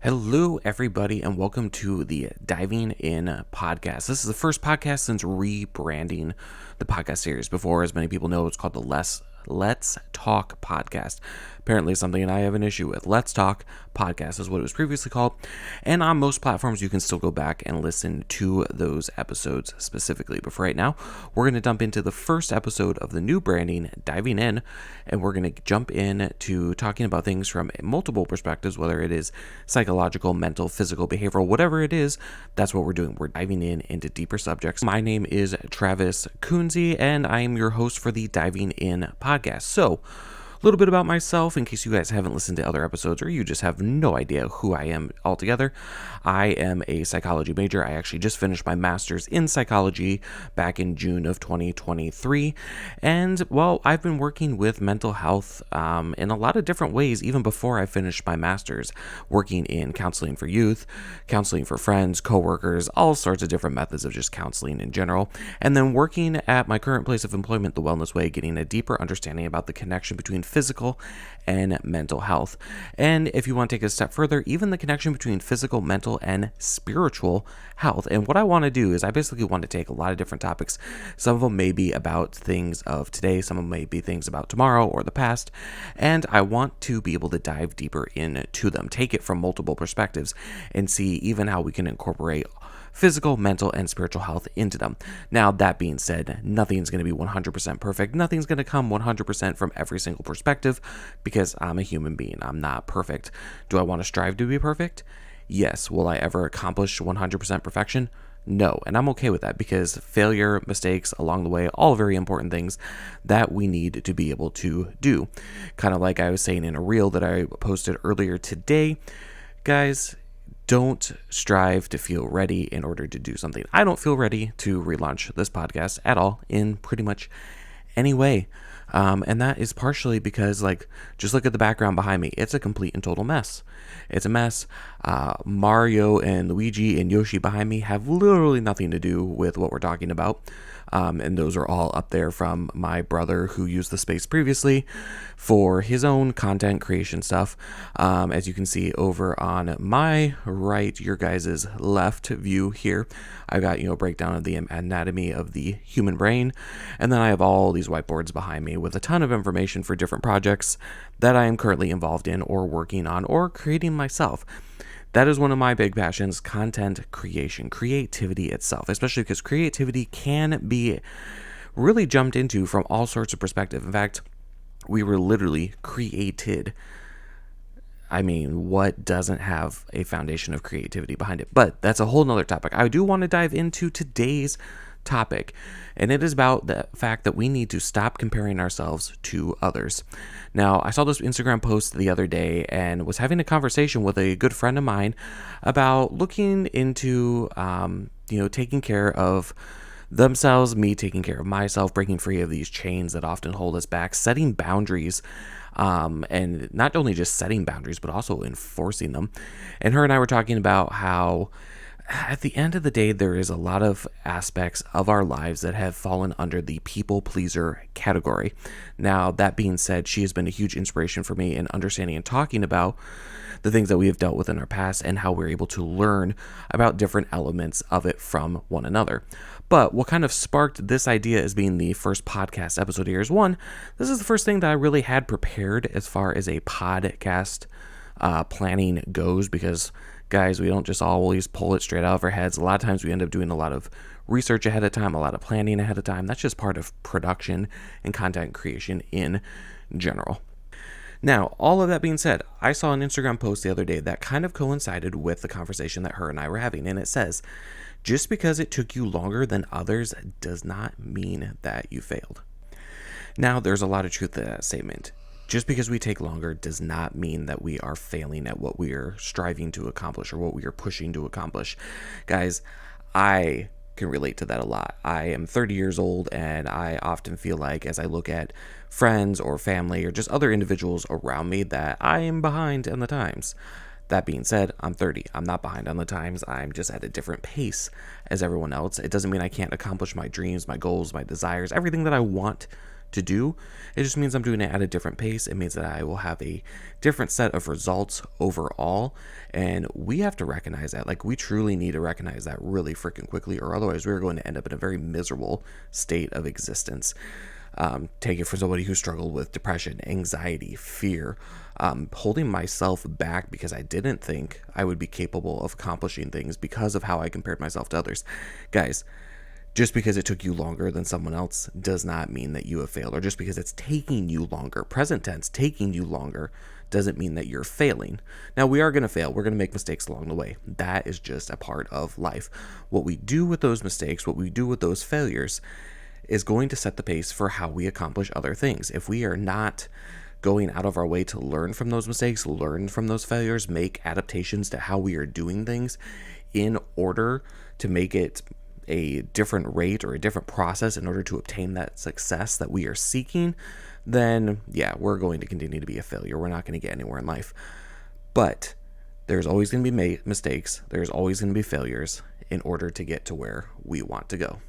Hello, everybody, and welcome to the Diving In podcast. This is the first podcast since rebranding the podcast series. Before, as many people know, it's called the Let's Talk podcast. Apparently, something I have an issue with. Let's Talk podcast is what it was previously called. And on most platforms, you can still go back and listen to those episodes specifically. But for right now, we're going to jump into the first episode of the new branding, Diving In. And we're going to jump in to talking about things from multiple perspectives, whether it is psychological, mental, physical, behavioral, whatever it is. That's what we're doing. We're diving in into deeper subjects. My name is Travis Kunze, and I am your host for the Diving In podcast. So, a little bit about myself in case you guys haven't listened to other episodes or you just have no idea who I am altogether. I am a psychology major. I actually just finished my master's in psychology back in June of 2023. And, well, I've been working with mental health in a lot of different ways even before I finished my master's, working in counseling for youth, counseling for friends, coworkers, all sorts of different methods of just counseling in general. And then working at my current place of employment, The Wellness Way, getting a deeper understanding about the connection between physical and mental health. And if you want to take it a step further, even the connection between physical, mental, and spiritual health. And what I want to do is I basically want to take a lot of different topics. Some of them may be about things of today, some of them may be things about tomorrow or the past. And I want to be able to dive deeper into them, take it from multiple perspectives, and see even how we can incorporate physical, mental, and spiritual health into them. Now, that being said, nothing's going to be 100% perfect. Nothing's going to come 100% from every single perspective because I'm a human being. I'm not perfect. Do I want to strive to be perfect? Yes. Will I ever accomplish 100% perfection? No. And I'm okay with that because failure, mistakes along the way, all very important things that we need to be able to do. Kind of like I was saying in a reel that I posted earlier today, guys, don't strive to feel ready in order to do something. I don't feel ready to relaunch this podcast at all in pretty much any way. And that is partially because, just look at the background behind me. It's a complete and total mess. It's a mess. Mario and Luigi and Yoshi behind me have literally nothing to do with what we're talking about. And those are all up there from my brother who used the space previously for his own content creation stuff. As you can see over on my right, your guys' left view here, I got, a breakdown of the anatomy of the human brain. And then I have all these whiteboards behind me with a ton of information for different projects that I am currently involved in or working on or creating myself. That is one of my big passions, content creation, creativity itself, especially because creativity can be really jumped into from all sorts of perspectives. In fact, we were literally created. I mean, what doesn't have a foundation of creativity behind it? But that's a whole nother topic. I do want to dive into today's topic, and it is about the fact that we need to stop comparing ourselves to others. Now, I saw this Instagram post the other day and was having a conversation with a good friend of mine about looking into, taking care of themselves, me taking care of myself, breaking free of these chains that often hold us back, setting boundaries, and not only just setting boundaries, but also enforcing them. And her and I were talking about how at the end of the day, there is a lot of aspects of our lives that have fallen under the people pleaser category. Now, that being said, she has been a huge inspiration for me in understanding and talking about the things that we have dealt with in our past and how we're able to learn about different elements of it from one another. But what kind of sparked this idea as being the first podcast episode here is one, this is the first thing that I really had prepared as far as a podcast planning goes, because guys, we don't just always pull it straight out of our heads. A lot of times we end up doing a lot of research ahead of time, a lot of planning ahead of time. That's just part of production and content creation in general. Now, all of that being said, I saw an Instagram post the other day that kind of coincided with the conversation that her and I were having. And it says, just because it took you longer than others does not mean that you failed. Now, there's a lot of truth to that statement. Just because we take longer does not mean that we are failing at what we are striving to accomplish or what we are pushing to accomplish. Guys, I can relate to that a lot. I am 30 years old, and I often feel like as I look at friends or family or just other individuals around me that I am behind in the times. That being said, I'm 30. I'm not behind on the times. I'm just at a different pace as everyone else. It doesn't mean I can't accomplish my dreams, my goals, my desires, everything that I want to do. It just means I'm doing it at a different pace. It means that I will have a different set of results overall. And we have to recognize that. Like, we truly need to recognize that really freaking quickly, or otherwise we're going to end up in a very miserable state of existence. Take it from somebody who struggled with depression, anxiety, fear, holding myself back because I didn't think I would be capable of accomplishing things because of how I compared myself to others. Guys, just because it took you longer than someone else does not mean that you have failed, or just because it's taking you longer, present tense, taking you longer, doesn't mean that you're failing. Now, we are going to fail. We're going to make mistakes along the way. That is just a part of life. What we do with those mistakes, what we do with those failures, is going to set the pace for how we accomplish other things. If we are not going out of our way to learn from those mistakes, learn from those failures, make adaptations to how we are doing things in order to make it a different rate or a different process in order to obtain that success that we are seeking, then yeah, we're going to continue to be a failure. We're not going to get anywhere in life. But there's always going to be mistakes. There's always going to be failures in order to get to where we want to go.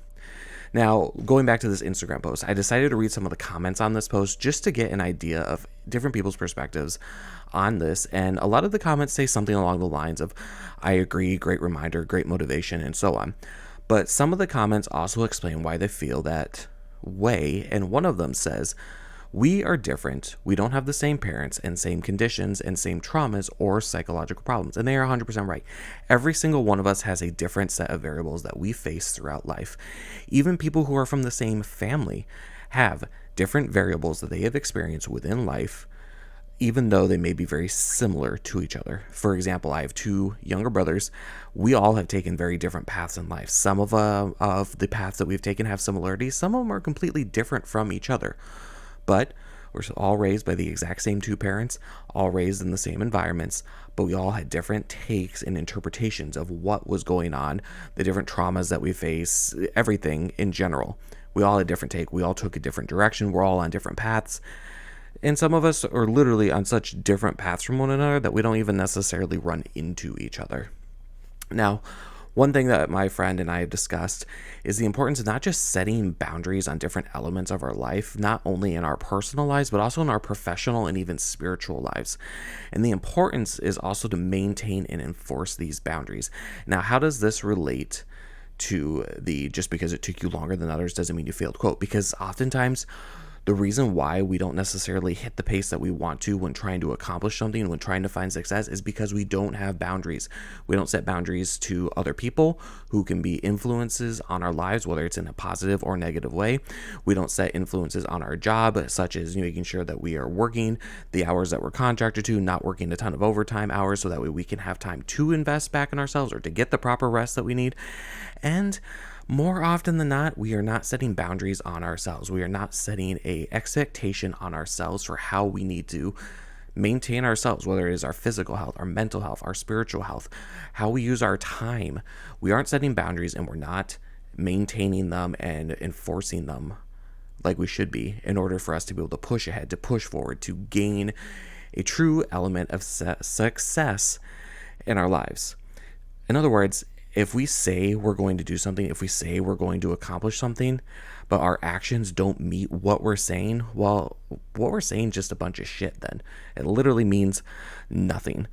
Now, going back to this Instagram post, I decided to read some of the comments on this post just to get an idea of different people's perspectives on this. And a lot of the comments say something along the lines of, I agree, great reminder, great motivation, and so on. But some of the comments also explain why they feel that way. And one of them says, we are different. We don't have the same parents and same conditions and same traumas or psychological problems. And they are 100% right. Every single one of us has a different set of variables that we face throughout life. Even people who are from the same family have different variables that they have experienced within life, even though they may be very similar to each other. For example, I have two younger brothers. We all have taken very different paths in life. Some of the paths that we've taken have similarities. Some of them are completely different from each other. But we're all raised by the exact same two parents, all raised in the same environments, but we all had different takes and interpretations of what was going on, the different traumas that we face, everything in general. We all had a different take. We all took a different direction. We're all on different paths. And some of us are literally on such different paths from one another that we don't even necessarily run into each other. Now, one thing that my friend and I have discussed is the importance of not just setting boundaries on different elements of our life, not only in our personal lives, but also in our professional and even spiritual lives. And the importance is also to maintain and enforce these boundaries. Now, how does this relate to the just because it took you longer than others doesn't mean you failed quote? Because oftentimes the reason why we don't necessarily hit the pace that we want to when trying to accomplish something, when trying to find success, is because we don't have boundaries. We don't set boundaries to other people who can be influences on our lives, whether it's in a positive or negative way. We don't set influences on our job, such as making sure that we are working the hours that we're contracted to, not working a ton of overtime hours, so that way we can have time to invest back in ourselves or to get the proper rest that we need. And more often than not, we are not setting boundaries on ourselves. We are not setting an expectation on ourselves for how we need to maintain ourselves, whether it is our physical health, our mental health, our spiritual health, how we use our time. We aren't setting boundaries, and we're not maintaining them and enforcing them like we should be in order for us to be able to push ahead, to push forward, to gain a true element of success in our lives. In other words, if we say we're going to do something, if we say we're going to accomplish something, but our actions don't meet what we're saying, well, what we're saying is just a bunch of shit then. It literally means nothing.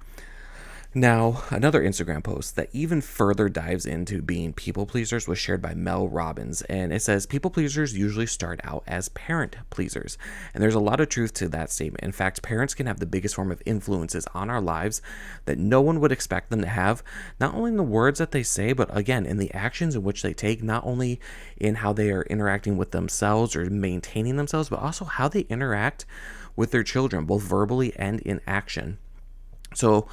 Now, another Instagram post that even further dives into being people pleasers was shared by Mel Robbins, and it says people pleasers usually start out as parent pleasers, and there's a lot of truth to that statement. In fact, parents can have the biggest form of influences on our lives that no one would expect them to have, not only in the words that they say, but again, in the actions in which they take, not only in how they are interacting with themselves or maintaining themselves, but also how they interact with their children, both verbally and in action. So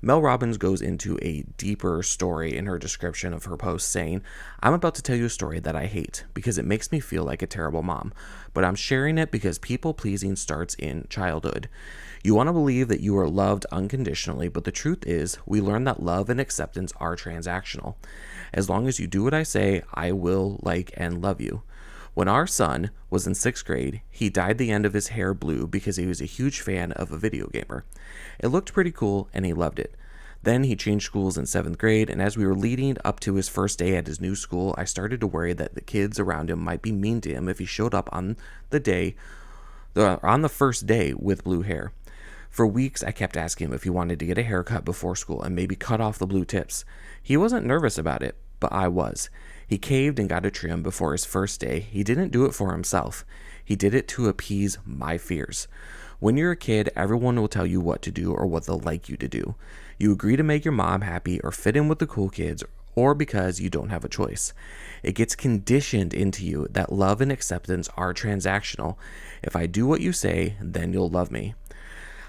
Mel Robbins goes into a deeper story in her description of her post, saying, I'm about to tell you a story that I hate because it makes me feel like a terrible mom, but I'm sharing it because people-pleasing starts in childhood. You want to believe that you are loved unconditionally, but the truth is we learn that love and acceptance are transactional. As long as you do what I say, I will like and love you. When our son was in 6th grade, he dyed the end of his hair blue because he was a huge fan of a video gamer. It looked pretty cool and he loved it. Then he changed schools in 7th grade, and as we were leading up to his first day at his new school, I started to worry that the kids around him might be mean to him if he showed up on the first day with blue hair. For weeks, I kept asking him if he wanted to get a haircut before school and maybe cut off the blue tips. He wasn't nervous about it, but I was. He caved and got a trim before his first day. He didn't do it for himself. He did it to appease my fears. When you're a kid, everyone will tell you what to do or what they'll like you to do. You agree to make your mom happy or fit in with the cool kids, or because you don't have a choice. It gets conditioned into you that love and acceptance are transactional. If I do what you say, then you'll love me.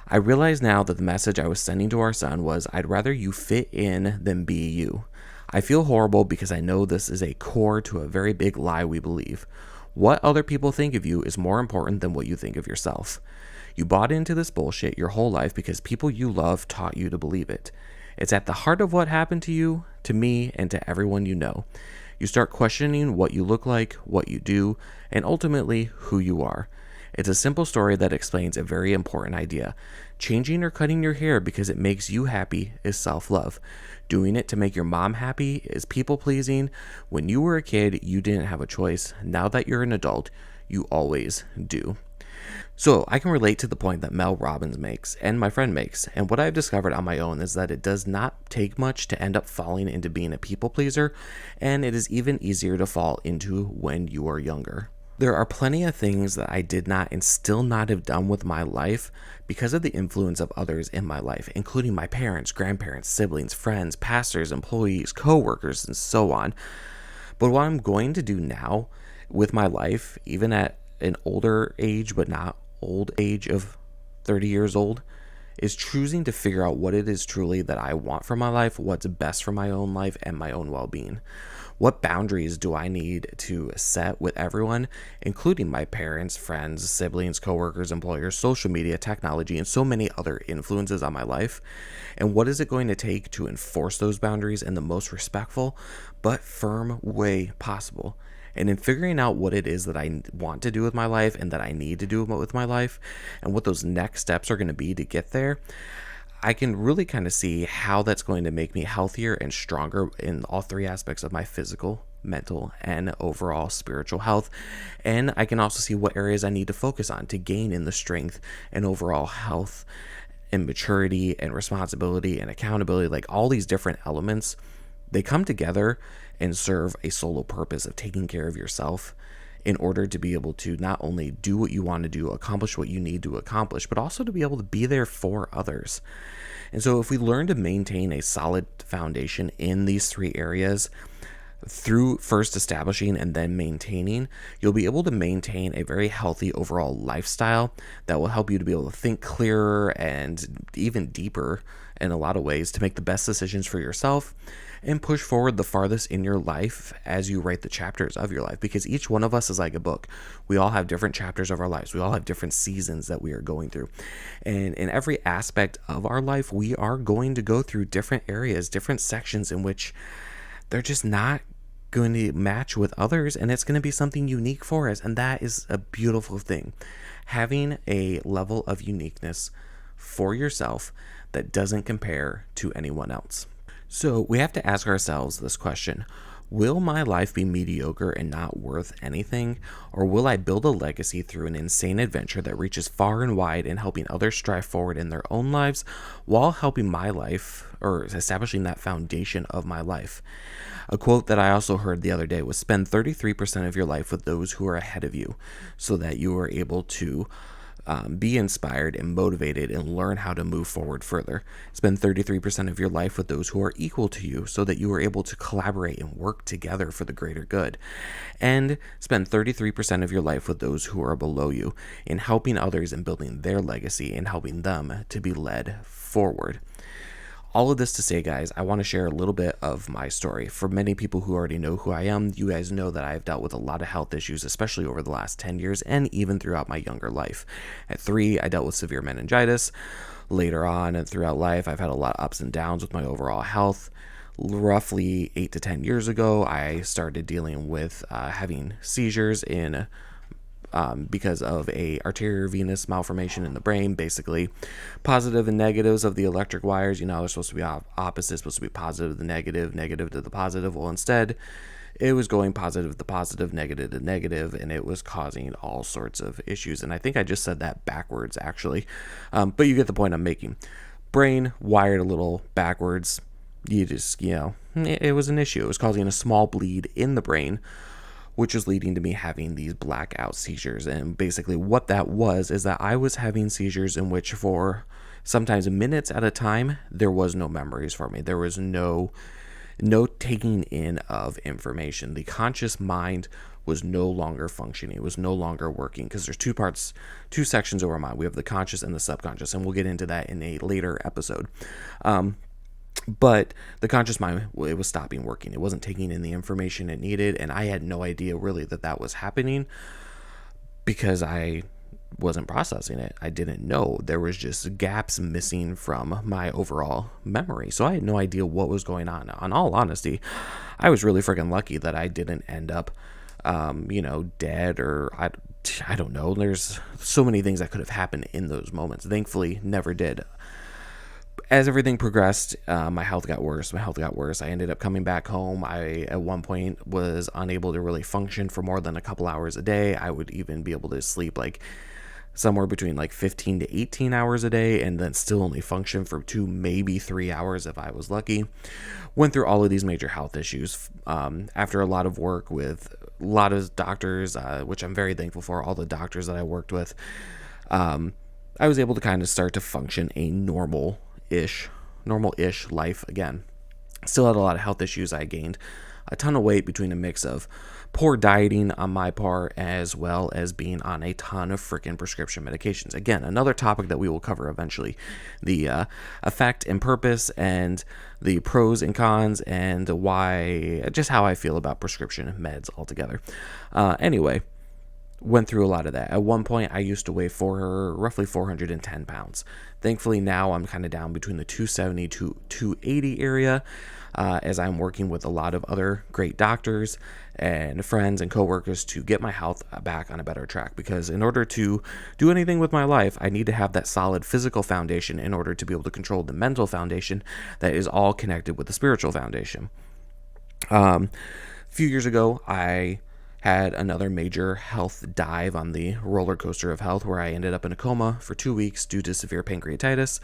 I realize now that the message I was sending to our son was, I'd rather you fit in than be you. I feel horrible because I know this is a core to a very big lie we believe. What other people think of you is more important than what you think of yourself. You bought into this bullshit your whole life because people you love taught you to believe it. It's at the heart of what happened to you, to me, and to everyone you know. You start questioning what you look like, what you do, and ultimately who you are. It's a simple story that explains a very important idea. Changing or cutting your hair because it makes you happy is self-love. Doing it to make your mom happy is people-pleasing. When you were a kid, you didn't have a choice. Now that you're an adult, you always do. So I can relate to the point that Mel Robbins makes and my friend makes, and what I've discovered on my own is that it does not take much to end up falling into being a people pleaser, and it is even easier to fall into when you are younger. There are plenty of things that I did not and still not have done with my life because of the influence of others in my life, including my parents, grandparents, siblings, friends, pastors, employees, co-workers, and so on. But what I'm going to do now with my life, even at an older age, but not old age of 30 years old, is choosing to figure out what it is truly that I want for my life, what's best for my own life and my own well-being. What boundaries do I need to set with everyone, including my parents, friends, siblings, coworkers, employers, social media, technology, and so many other influences on my life? And what is it going to take to enforce those boundaries in the most respectful but firm way possible? And in figuring out what it is that I want to do with my life and that I need to do with my life and what those next steps are going to be to get there, I can really kind of see how that's going to make me healthier and stronger in all three aspects of my physical, mental, and overall spiritual health. And I can also see what areas I need to focus on to gain in the strength and overall health and maturity and responsibility and accountability. Like all these different elements, they come together and serve a solo purpose of taking care of yourself in order to be able to not only do what you want to do, accomplish what you need to accomplish, but also to be able to be there for others. And so if we learn to maintain a solid foundation in these three areas through first establishing and then maintaining, you'll be able to maintain a very healthy overall lifestyle that will help you to be able to think clearer and even deeper in a lot of ways to make the best decisions for yourself and push forward the farthest in your life as you write the chapters of your life, because each one of us is like a book. We all have different chapters of our lives. We all have different seasons that we are going through. And in every aspect of our life, we are going to go through different areas, different sections in which they're just not going to match with others, and it's going to be something unique for us. And that is a beautiful thing. Having a level of uniqueness for yourself that doesn't compare to anyone else. So we have to ask ourselves this question: will my life be mediocre and not worth anything? Or will I build a legacy through an insane adventure that reaches far and wide in helping others strive forward in their own lives while helping my life, or establishing that foundation of my life? A quote that I also heard the other day was, spend 33% of your life with those who are ahead of you so that you are able to be inspired and motivated and learn how to move forward further. Spend 33% of your life with those who are equal to you so that you are able to collaborate and work together for the greater good. And spend 33% of your life with those who are below you in helping others and building their legacy and helping them to be led forward. All of this to say, guys, I want to share a little bit of my story. For many people who already know who I am, you guys know that I've dealt with a lot of health issues, especially over the last 10 years and even throughout my younger life. At 3, I dealt with severe meningitis. Later on and throughout life, I've had a lot of ups and downs with my overall health. Roughly 8 to 10 years ago, I started dealing with having seizures in because of a arterial venous malformation in the brain. Basically, positive and negatives of the electric wires, they're supposed to be opposite, supposed to be positive to the negative, negative to the positive. Well, instead, it was going positive to the positive, negative to negative, and it was causing all sorts of issues. And I think I just said that backwards, actually. But you get the point I'm making. Brain wired a little backwards. You just, it was an issue. It was causing a small bleed in the brain, which was leading to me having these blackout seizures. And basically what that was is that I was having seizures in which for sometimes minutes at a time, there was no memories for me. There was no taking in of information. The conscious mind was no longer functioning. It was no longer working because there's two sections of our mind. We have the conscious and the subconscious, and we'll get into that in a later episode. But the conscious mind, it was stopping working. It wasn't taking in the information it needed, and I had no idea really that was happening because I wasn't processing it. I didn't know. There was just gaps missing from my overall memory. So I had no idea what was going on. On all honesty, I was really freaking lucky that I didn't end up, dead or I don't know. There's so many things that could have happened in those moments. Thankfully, never did. As everything progressed, my health got worse. I ended up coming back home. I, at one point, was unable to really function for more than a couple hours a day. I would even be able to sleep somewhere between 15 to 18 hours a day and then still only function for 2, maybe 3 hours if I was lucky. Went through all of these major health issues after a lot of work with a lot of doctors, which I'm very thankful for, all the doctors that I worked with. I was able to kind of start to function a normal-ish life again. Still had a lot of health issues. I gained a ton of weight between a mix of poor dieting on my part as well as being on a ton of freaking prescription medications. Again, another topic that we will cover eventually. The effect and purpose and the pros and cons and just how I feel about prescription meds altogether. Anyway, went through a lot of that. At one point, I used to weigh roughly 410 pounds. Thankfully, now I'm kind of down between the 270 to 280 area, as I'm working with a lot of other great doctors and friends and coworkers to get my health back on a better track. Because in order to do anything with my life, I need to have that solid physical foundation in order to be able to control the mental foundation that is all connected with the spiritual foundation. A few years ago, I had another major health dive on the roller coaster of health where I ended up in a coma for 2 weeks due to severe pancreatitis.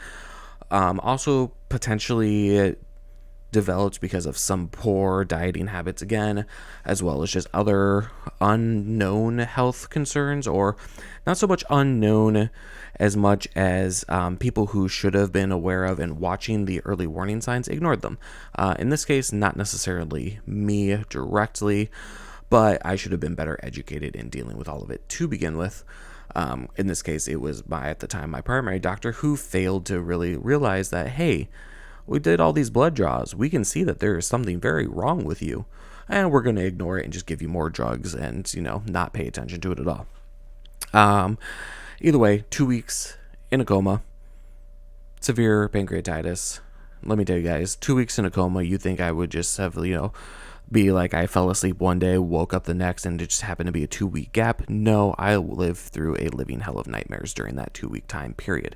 Also potentially developed because of some poor dieting habits again, as well as just other unknown health concerns, or not so much unknown as much as people who should have been aware of and watching the early warning signs ignored them. In this case, not necessarily me directly, but I should have been better educated in dealing with all of it to begin with. In this case, it was at the time, my primary doctor who failed to really realize that, hey, we did all these blood draws. We can see that there is something very wrong with you, and we're going to ignore it and just give you more drugs and, not pay attention to it at all. Either way, 2 weeks in a coma, severe pancreatitis. Let me tell you guys, 2 weeks in a coma, you think I would just have, be like I fell asleep one day, woke up the next, and it just happened to be a 2-week gap. No, I lived through a living hell of nightmares during that 2-week time period.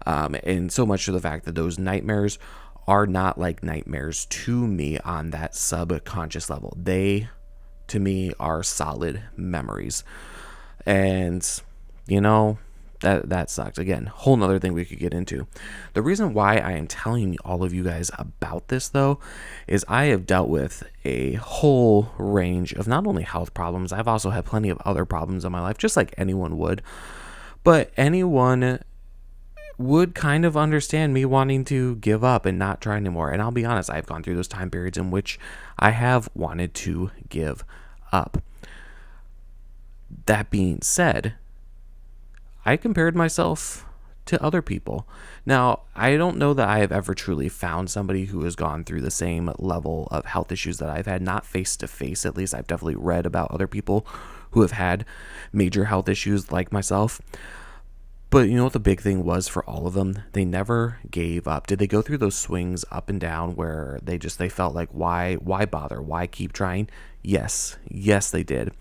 And so much to the fact that those nightmares are not like nightmares to me on that subconscious level. They, to me, are solid memories. And, that sucked. Again, whole nother thing we could get into. The reason why I am telling all of you guys about this, though, is I have dealt with a whole range of not only health problems, I've also had plenty of other problems in my life, just like anyone would. But anyone would kind of understand me wanting to give up and not try anymore. And I'll be honest, I've gone through those time periods in which I have wanted to give up. That being said, I compared myself to other people. Now, I don't know that I have ever truly found somebody who has gone through the same level of health issues that I've had, not face to face at least. I've definitely read about other people who have had major health issues like myself. But you know what the big thing was for all of them? They never gave up. Did they go through those swings up and down where they felt like, why bother? Why keep trying? Yes, they did.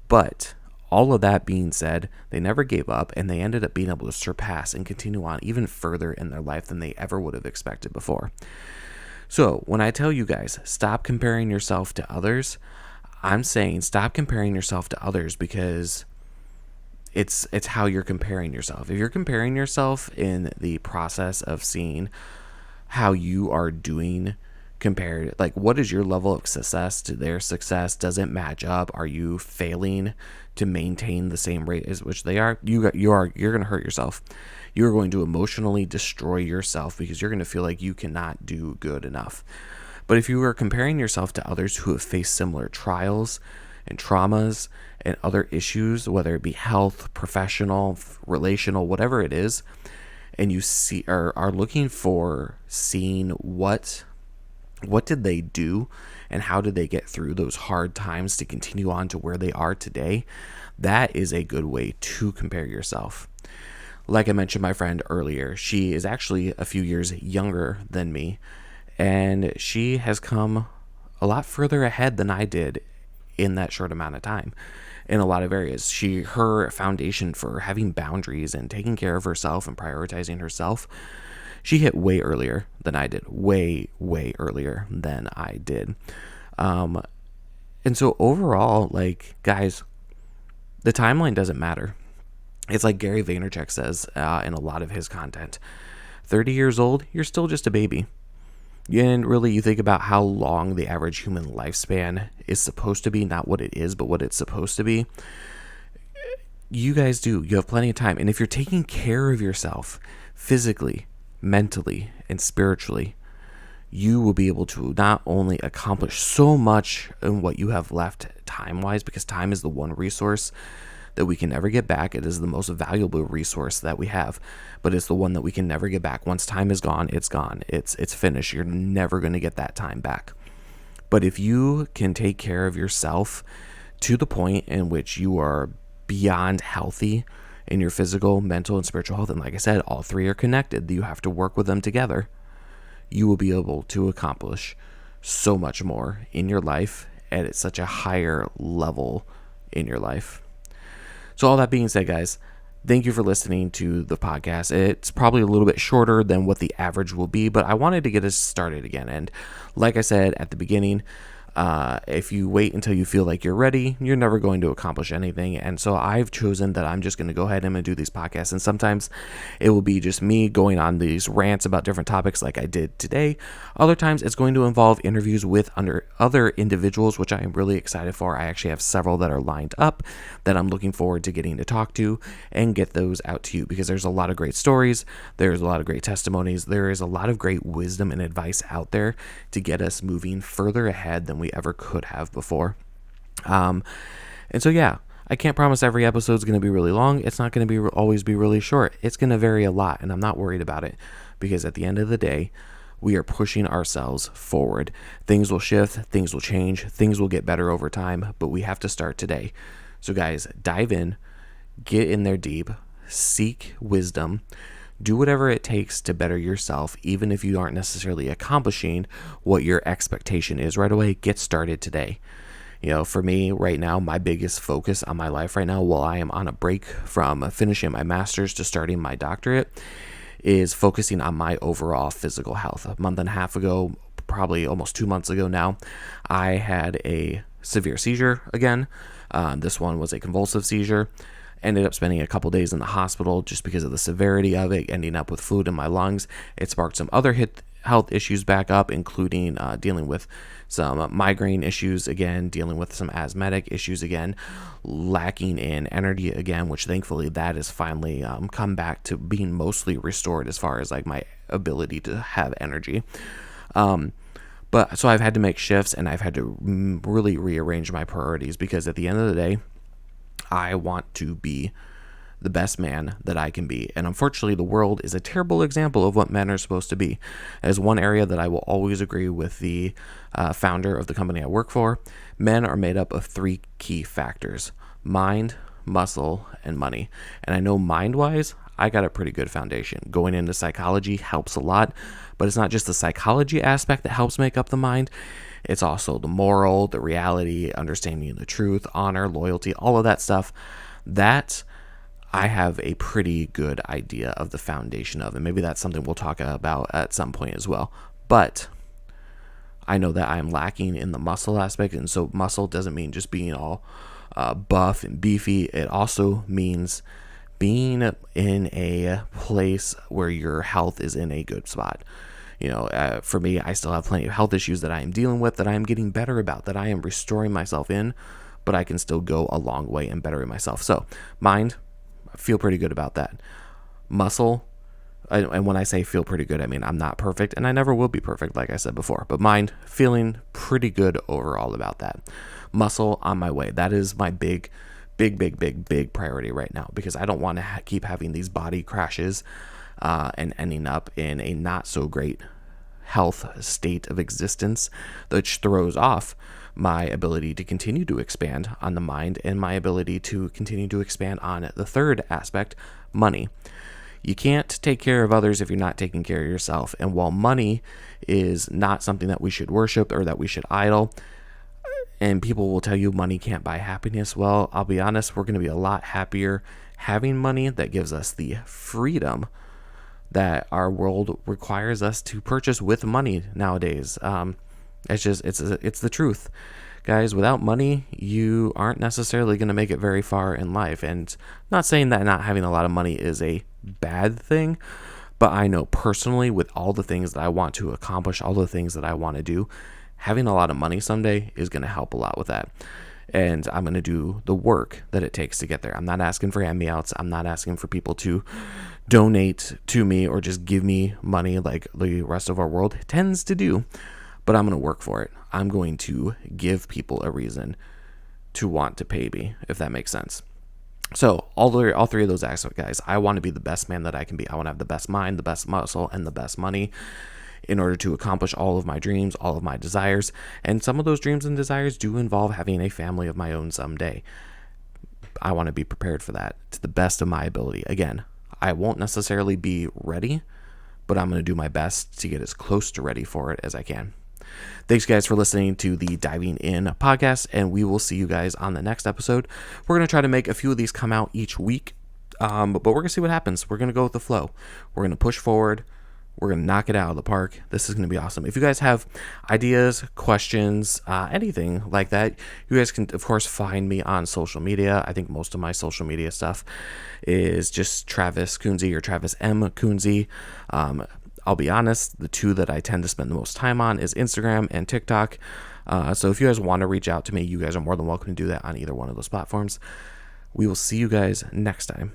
But all of that being said, they never gave up, and they ended up being able to surpass and continue on even further in their life than they ever would have expected before. So when I tell you guys, stop comparing yourself to others, I'm saying stop comparing yourself to others because it's how you're comparing yourself. If you're comparing yourself in the process of seeing how you are doing compared, like what is your level of success to their success? Does it match up? Are you failing to maintain the same rate as which they are? You're going to hurt yourself. You're going to emotionally destroy yourself because you're going to feel like you cannot do good enough. But if you are comparing yourself to others who have faced similar trials and traumas and other issues, whether it be health, professional, relational, whatever it is, and you see are looking for seeing what did they do and how did they get through those hard times to continue on to where they are today, that is a good way to compare yourself. Like I mentioned my friend earlier, she is actually a few years younger than me, and she has come a lot further ahead than I did in that short amount of time in a lot of areas. Her foundation for having boundaries and taking care of herself and prioritizing herself, she hit way earlier than I did, way earlier than I did. And so overall, like, guys, the timeline doesn't matter. It's like Gary Vaynerchuk says in a lot of his content, 30 years old, you're still just a baby. And really, you think about how long the average human lifespan is supposed to be, not what it is, but what it's supposed to be. You guys do. You have plenty of time. And if you're taking care of yourself physically, mentally, and spiritually, you will be able to not only accomplish so much in what you have left time-wise, because time is the one resource that we can never get back. It is the most valuable resource that we have, but it's the one that we can never get back. Once time is gone, it's gone. It's finished. You're never going to get that time back. But if you can take care of yourself to the point in which you are beyond healthy in your physical, mental, and spiritual health, and like I said, all three are connected, you have to work with them together, you will be able to accomplish so much more in your life and at such a higher level in your life. So all that being said, guys, thank you for listening to the podcast. It's probably a little bit shorter than what the average will be, but I wanted to get us started again. And like I said at the beginning, if you wait until you feel like you're ready, you're never going to accomplish anything. And so I've chosen that I'm just going to go ahead and do these podcasts. And sometimes it will be just me going on these rants about different topics like I did today. Other times it's going to involve interviews with other individuals, which I am really excited for. I actually have several that are lined up that I'm looking forward to getting to talk to and get those out to you, because there's a lot of great stories. There's a lot of great testimonies. There is a lot of great wisdom and advice out there to get us moving further ahead than we ever could have before. And so, yeah, I can't promise every episode is going to be really long. It's not going to always be really short. It's going to vary a lot, and I'm not worried about it, because at the end of the day, we are pushing ourselves forward. Things will shift, things will change, things will get better over time, but we have to start today. So guys, dive in, get in there deep, seek wisdom, do whatever it takes to better yourself, even if you aren't necessarily accomplishing what your expectation is right away. Get started today. You know, for me right now, my biggest focus on my life right now, while I am on a break from finishing my master's to starting my doctorate, is focusing on my overall physical health. A month and a half ago, probably almost 2 months ago now, I had a severe seizure again. This one was a convulsive seizure. Ended up spending a couple days in the hospital just because of the severity of it, ending up with fluid in my lungs. It sparked some other health issues back up, including dealing with some migraine issues again, dealing with some asthmatic issues again, lacking in energy again, which thankfully that has finally come back to being mostly restored as far as like my ability to have energy. But so I've had to make shifts, and I've had to really rearrange my priorities, because at the end of the day, I want to be the best man that I can be. And unfortunately, the world is a terrible example of what men are supposed to be. As one area that I will always agree with the founder of the company I work for, men are made up of 3 key factors: mind, muscle, and money. And I know mind-wise, I got a pretty good foundation. Going into psychology helps a lot, but it's not just the psychology aspect that helps make up the mind. It's also the moral, the reality, understanding the truth, honor, loyalty, all of that stuff. That I have a pretty good idea of the foundation of, and maybe that's something we'll talk about at some point as well. But I know that I'm lacking in the muscle aspect, and so muscle doesn't mean just being all buff and beefy. It also means being in a place where your health is in a good spot. For me, I still have plenty of health issues that I am dealing with, that I am getting better about, that I am restoring myself in, but I can still go a long way in bettering myself. So mind, I feel pretty good about that. Muscle, and when I say feel pretty good, I mean I'm not perfect, and I never will be perfect, like I said before. But mind, feeling pretty good overall about that. Muscle, on my way. That is my big priority right now, because I don't want to keep having these body crashes and ending up in a not so great health state of existence, which throws off my ability to continue to expand on the mind and my ability to continue to expand on the third aspect, money. You can't take care of others if you're not taking care of yourself. And while money is not something that we should worship or that we should idol, and people will tell you money can't buy happiness, well, I'll be honest, we're going to be a lot happier having money that gives us the freedom that our world requires us to purchase with money nowadays. It's the truth. Guys, without money, you aren't necessarily going to make it very far in life. And I'm not saying that not having a lot of money is a bad thing, but I know personally, with all the things that I want to accomplish, all the things that I want to do, having a lot of money someday is going to help a lot with that. And I'm going to do the work that it takes to get there. I'm not asking for hand-me-outs. I'm not asking for people to donate to me or just give me money like the rest of our world tends to do. But I'm going to work for it. I'm going to give people a reason to want to pay me, if that makes sense. So all three of those aspects, guys, I want to be the best man that I can be. I want to have the best mind, the best muscle, and the best money in order to accomplish all of my dreams, all of my desires. And some of those dreams and desires do involve having a family of my own someday. I want to be prepared for that to the best of my ability. Again, I won't necessarily be ready, but I'm going to do my best to get as close to ready for it as I can. Thanks, guys, for listening to the Diving In podcast, and we will see you guys on the next episode. We're going to try to make a few of these come out each week, but we're going to see what happens. We're going to go with the flow. We're going to push forward. We're going to knock it out of the park. This is going to be awesome. If you guys have ideas, questions, anything like that, you guys can, of course, find me on social media. I think most of my social media stuff is just Travis Kunze or Travis M. Kunze. I'll be honest, the two that I tend to spend the most time on is Instagram and TikTok. So if you guys want to reach out to me, you guys are more than welcome to do that on either one of those platforms. We will see you guys next time.